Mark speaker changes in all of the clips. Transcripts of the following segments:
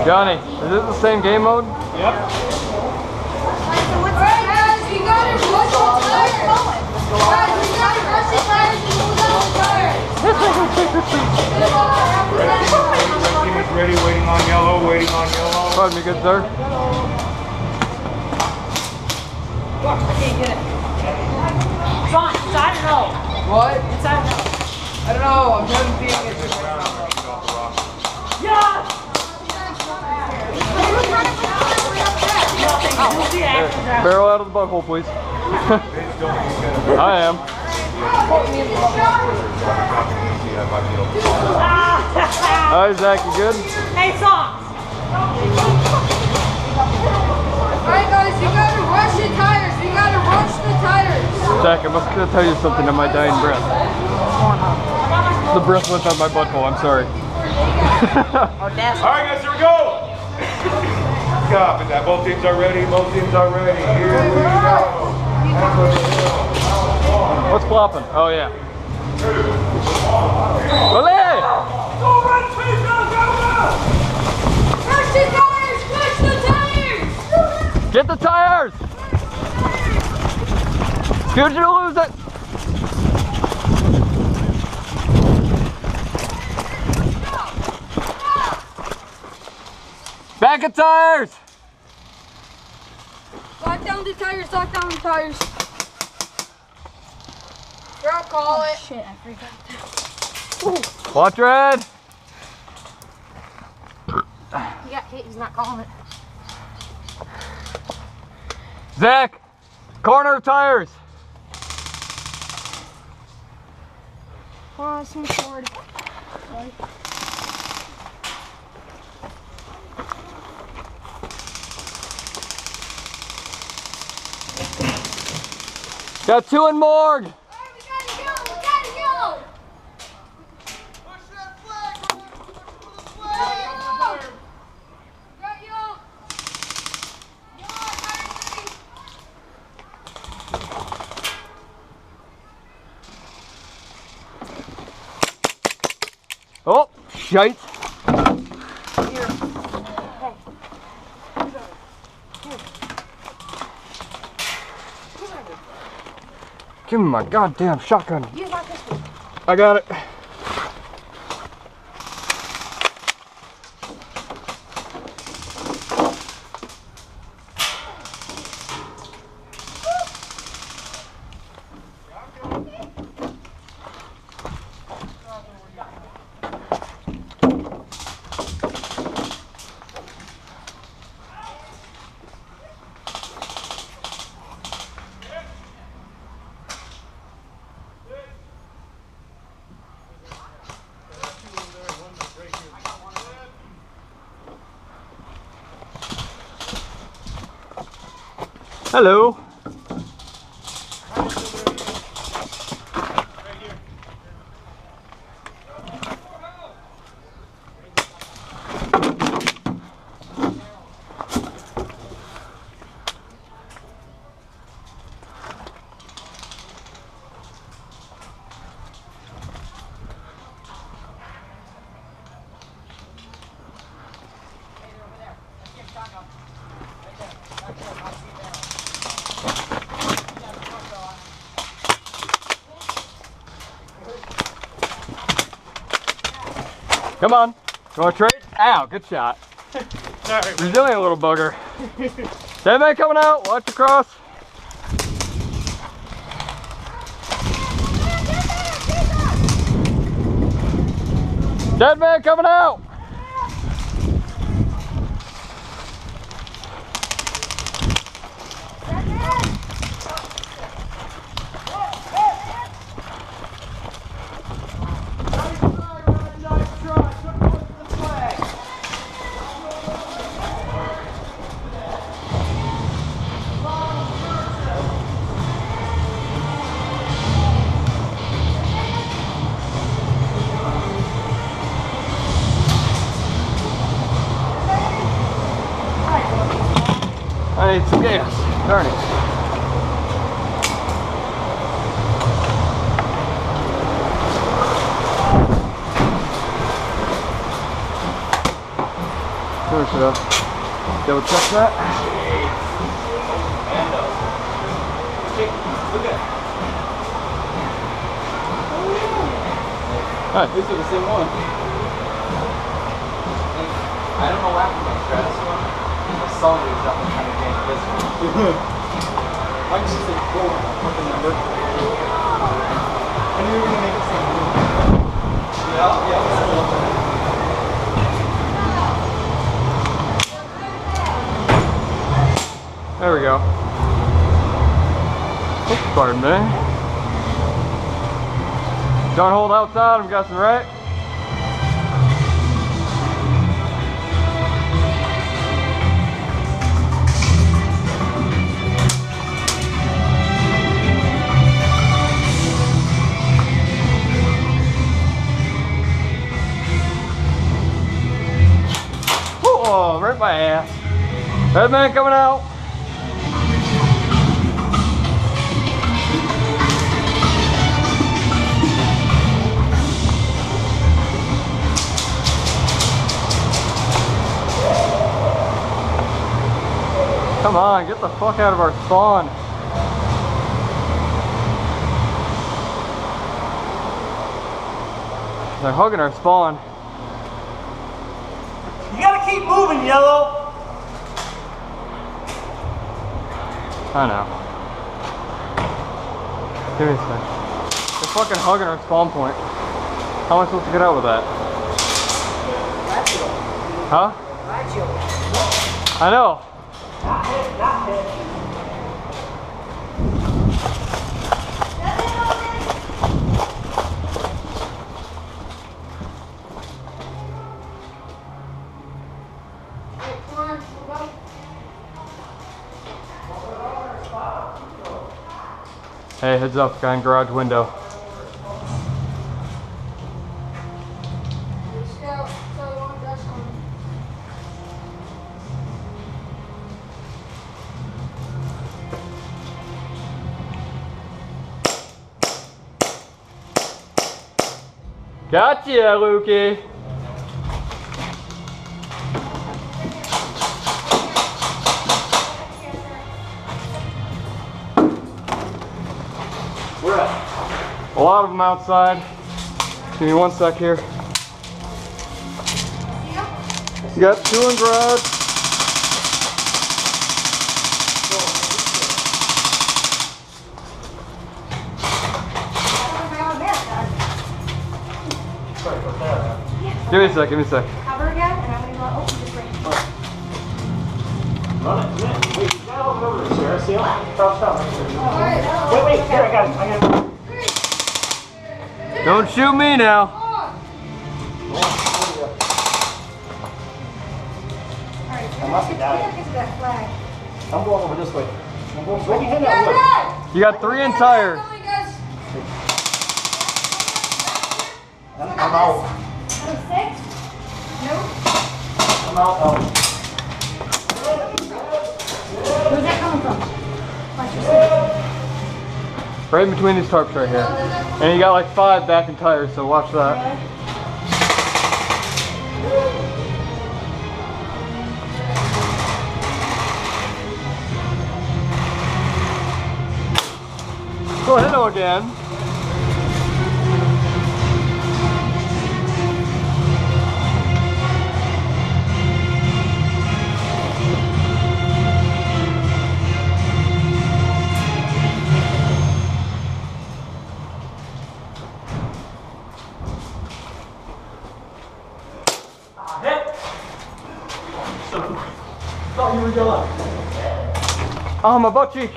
Speaker 1: Johnny, is this the same game mode?
Speaker 2: Yep.
Speaker 3: Alright guys, you gotta rush the tires. Guys, you gotta rush the tires and move down the tires.
Speaker 2: Red team is ready, waiting on yellow, waiting on yellow.
Speaker 1: Pardon me, good sir.
Speaker 4: I can't get it. It's on. It's I don't know.
Speaker 5: What?
Speaker 4: It's I don't know.
Speaker 5: I don't know. I'm done being it.
Speaker 4: Yeah!
Speaker 1: Barrel out of the butthole, please. I am. Hi, Zach, you good?
Speaker 4: Hey, socks!
Speaker 3: Alright guys, you gotta rush the tires. You gotta rush the tires.
Speaker 1: Zach, I must tell you something in my dying breath. The breath went out my butthole, I'm sorry.
Speaker 2: Alright guys, here we go! Copy that. Both teams are ready. Both teams are ready. Here we go.
Speaker 1: What's flopping? Oh, yeah. Olé!
Speaker 3: Rush the tires! Rush the tires!
Speaker 1: Get the tires! Scoot you to lose it! Back of tires!
Speaker 3: Lock down the tires, lock down the tires. Here, I'll call it. Shit, I forgot.
Speaker 1: Watch red!
Speaker 3: He got hit, he's not calling it.
Speaker 1: Zach! Corner of tires!
Speaker 3: Oh, let's move forward. Sorry.
Speaker 1: Got two in morgue!
Speaker 3: Alright, we gotta go, we gotta go!
Speaker 6: Push that flag! Push the flag!
Speaker 3: Got you!
Speaker 1: Oh, shite! Give me my goddamn shotgun. I got it. Hello. Come on. You want to trade? Ow, good shot.
Speaker 2: Sorry.
Speaker 1: Resilient little bugger. Dead man coming out. Watch the cross. Dead man coming out. I need some gas. Darn it. Finish it up. Double check that. Hi.
Speaker 7: These are the same one. I don't know what happened to this one. I saw it was definitely trying to change this one. I just said, go on, fucking number. I knew you were gonna make it sound good. Yeah.
Speaker 1: There we go. Oops, pardon me. Don't hold outside, I'm guessing, right? Oh, right in my ass. Headman coming out. Come on, get the fuck out of our spawn. They're hugging our spawn.
Speaker 7: You gotta keep moving, Yellow!
Speaker 1: I know. Give me a sec. They're fucking hugging our spawn point. How am I supposed to get out with that? Huh? I know.
Speaker 7: Not hit.
Speaker 1: Hey, heads up, guy in garage window. Gotcha, Lukey.
Speaker 7: Where at?
Speaker 1: A lot of them outside. Give me one sec here. You got 2 in garage. Give me a sec, give me a sec.
Speaker 4: Cover again, and I'm gonna go open this ring.
Speaker 7: Run it, come in. Wait, you gotta hold it over there, Sarah. See? Stop. Wait, here, I got it.
Speaker 1: Don't shoot me now.
Speaker 7: I must have died.
Speaker 4: Get to that flag.
Speaker 7: I'm going over this way. I'm going right behind that wood.
Speaker 1: You got 3 entire.
Speaker 7: I'm out.
Speaker 4: 6? Nope.
Speaker 7: I'm out.
Speaker 4: Where's that coming from? Watch your six.
Speaker 1: Right in between these tarps right here. And you got like 5 back in tires, so watch that. Go ahead again.
Speaker 7: Thought you were done.
Speaker 1: Oh, my butt cheek.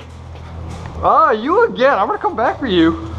Speaker 1: Ah, you again. I'm gonna come back for you.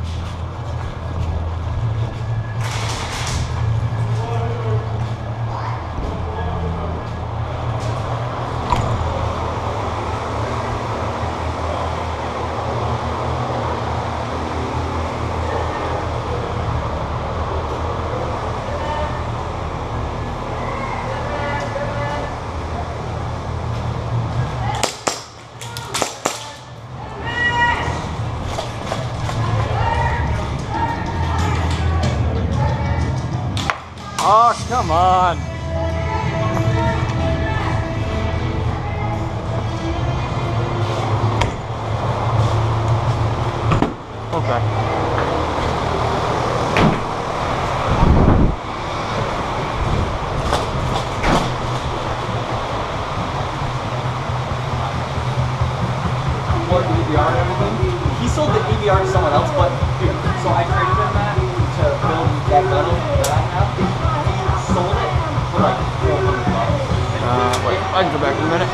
Speaker 7: before the EVR and everything. He sold the EVR to someone else, but dude, so I traded him that to build that gun that I have. He sold it for like $400.
Speaker 1: Wait, I can go back in a minute.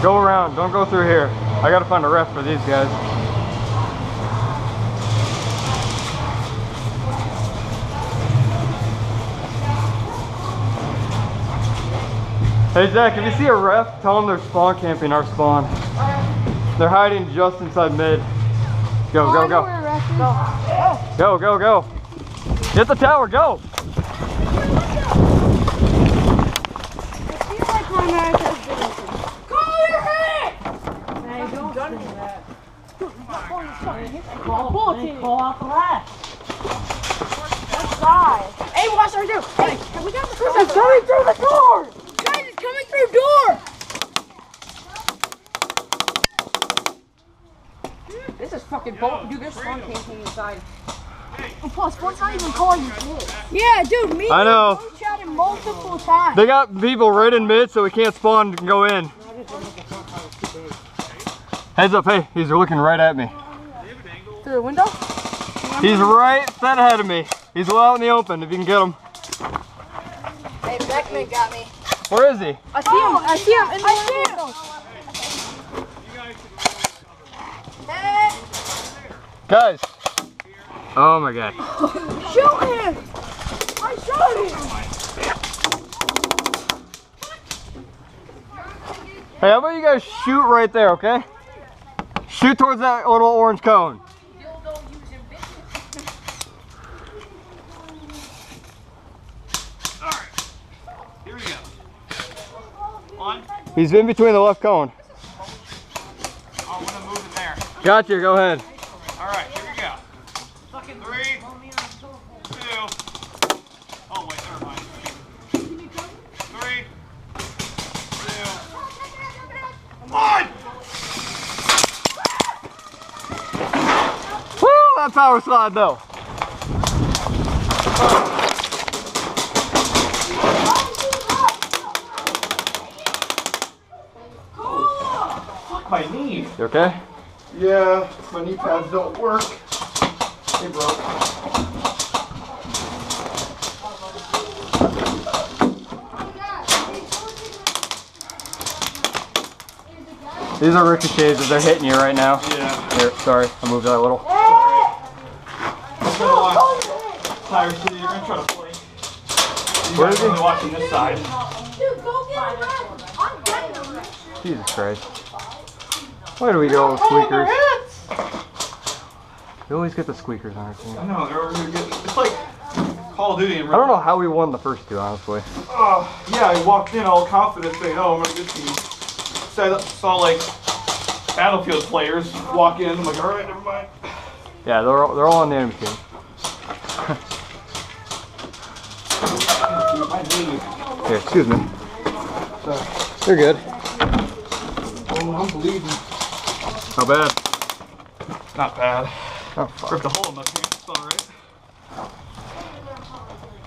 Speaker 1: Go around, don't go through here. I gotta find a ref for these guys. Hey Zach, if you see a ref, tell them they're spawn camping our spawn. They're hiding just inside mid. Go, go, go. Go, go, go. Hit the tower, go.
Speaker 4: Call out the last.
Speaker 3: Hey, watch right there. Hey, we got the cruiser. It's coming through the door. Guys, it's coming through door.
Speaker 5: This is fucking bolt. Dude, there's spawn camping inside.
Speaker 3: And plus, one's not even calling you this. Yeah, dude, me
Speaker 1: I know.
Speaker 3: and chatted multiple times.
Speaker 1: They got people right in mid so we can't spawn and go in. Heads up, hey, he's looking right at me.
Speaker 3: Through the window?
Speaker 1: He's right set ahead of me. He's well out in the open if you can get him.
Speaker 3: Hey, Beckman got me.
Speaker 1: Where is he?
Speaker 3: I see him. I see him. Hey.
Speaker 1: Guys. Oh my god.
Speaker 3: Shoot him! I shot him!
Speaker 1: Hey, how about you guys shoot right there, okay? Shoot towards that little orange cone.
Speaker 2: Alright. Here we go. On.
Speaker 1: He's in between the left cone.
Speaker 2: Oh, when I'm moving there.
Speaker 1: Gotcha, go ahead.
Speaker 2: Alright, here we go. 3, 2. Oh, wait, never mind. 3, 2, 1!
Speaker 1: Woo, that power slide though.
Speaker 2: Fuck my knee.
Speaker 1: You okay?
Speaker 6: Yeah, my knee pads don't work. They broke.
Speaker 1: These are ricochets as they're hitting you right now.
Speaker 2: Yeah.
Speaker 1: Here, sorry, I moved that a little.
Speaker 2: Tire City, you're gonna try to play. You
Speaker 1: Where
Speaker 2: guys
Speaker 1: is he?
Speaker 2: are only watching this side.
Speaker 3: Dude, go get him. I'm getting him.
Speaker 1: Jesus Christ. Why do we get all the squeakers? We always get the squeakers on our team.
Speaker 2: I know, they're over here getting. It's like Call of Duty and
Speaker 1: I don't know how we won the first two, honestly.
Speaker 2: Yeah, I walked in all confident saying, oh, I'm on a good team. So I saw like Battlefield players walk in. I'm like, all right, never mind.
Speaker 1: Yeah, they're all on the enemy team.
Speaker 2: My knee.
Speaker 1: Here, excuse me. You're good.
Speaker 2: Oh, I'm bleeding.
Speaker 1: How bad?
Speaker 2: Not bad.
Speaker 1: Oh, fuck.
Speaker 2: Ripped a hole in my pants. It's all right.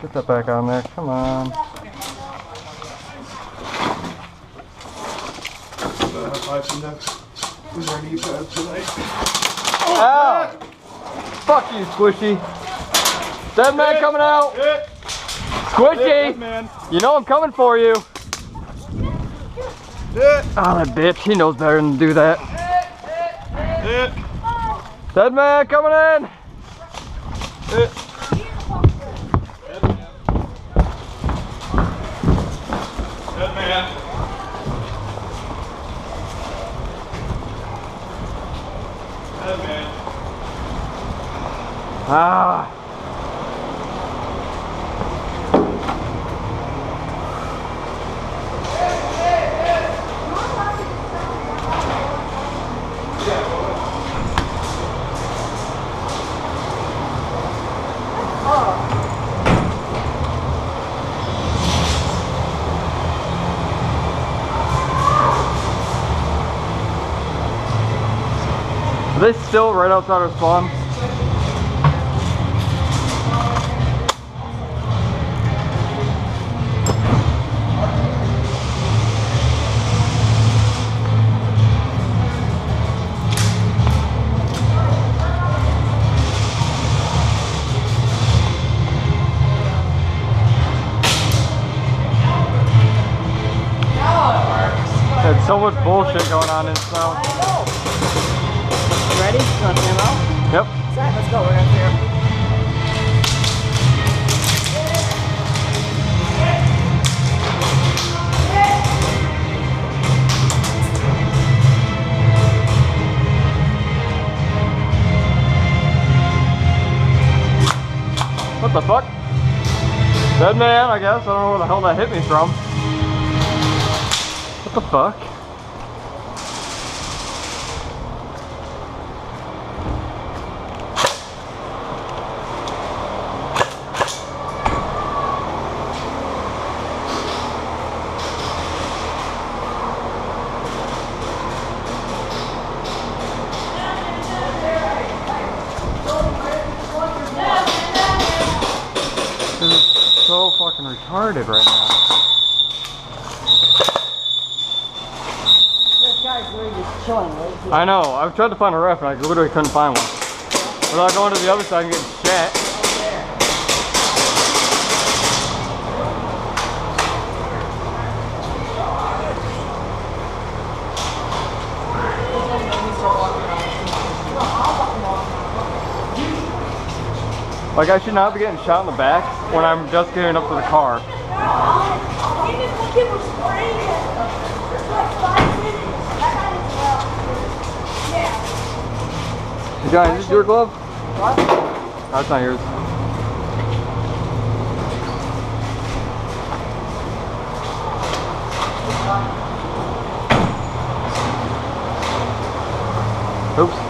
Speaker 1: Get that back on there. Come on.
Speaker 2: These are knee pads tonight.
Speaker 1: Ow! Fuck you, Squishy. Dead man coming out. Squishy.
Speaker 2: Man.
Speaker 1: You know I'm coming for you. Oh, that bitch. He knows better than to do that. Dead man coming in.
Speaker 2: Dead man. Dead man.
Speaker 1: Ah. Are they still right outside our spawn? There's so much bullshit going on in snow.
Speaker 5: You ready? You want ammo?
Speaker 1: Yep.
Speaker 5: Set, let's go. We're gonna clear.
Speaker 1: What the fuck? Dead man, I guess. I don't know where the hell that hit me from. What the fuck? This is so fucking retarded right now.
Speaker 5: This guy's really just chilling right here.
Speaker 1: I know. I've tried to find a ref and I literally couldn't find one. Without going to the other side and getting shit. Like, I should not be getting shot in the back when I'm just getting up to the car. Hey, John, is this your glove? What? No, that's not yours. Oops.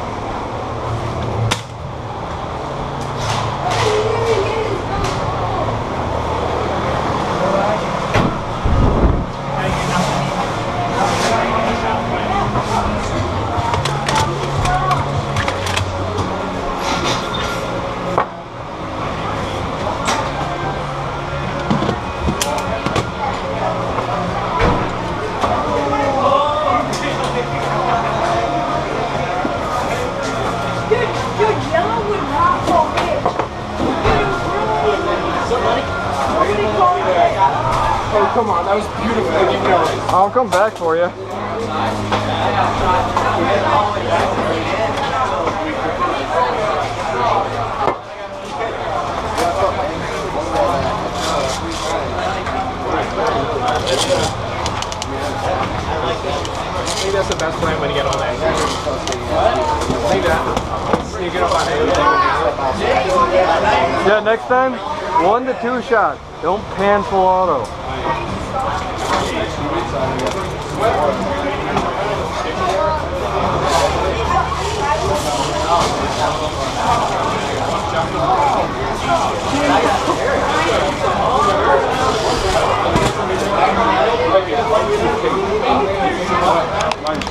Speaker 6: Oh, come on, that was beautiful. You know it.
Speaker 1: I'll come back for you.
Speaker 7: I think that's the best plan when you get on that. See that? You get up on it.
Speaker 1: Yeah, next time, 1 to 2 shots. Don't pan full auto.
Speaker 2: Mine's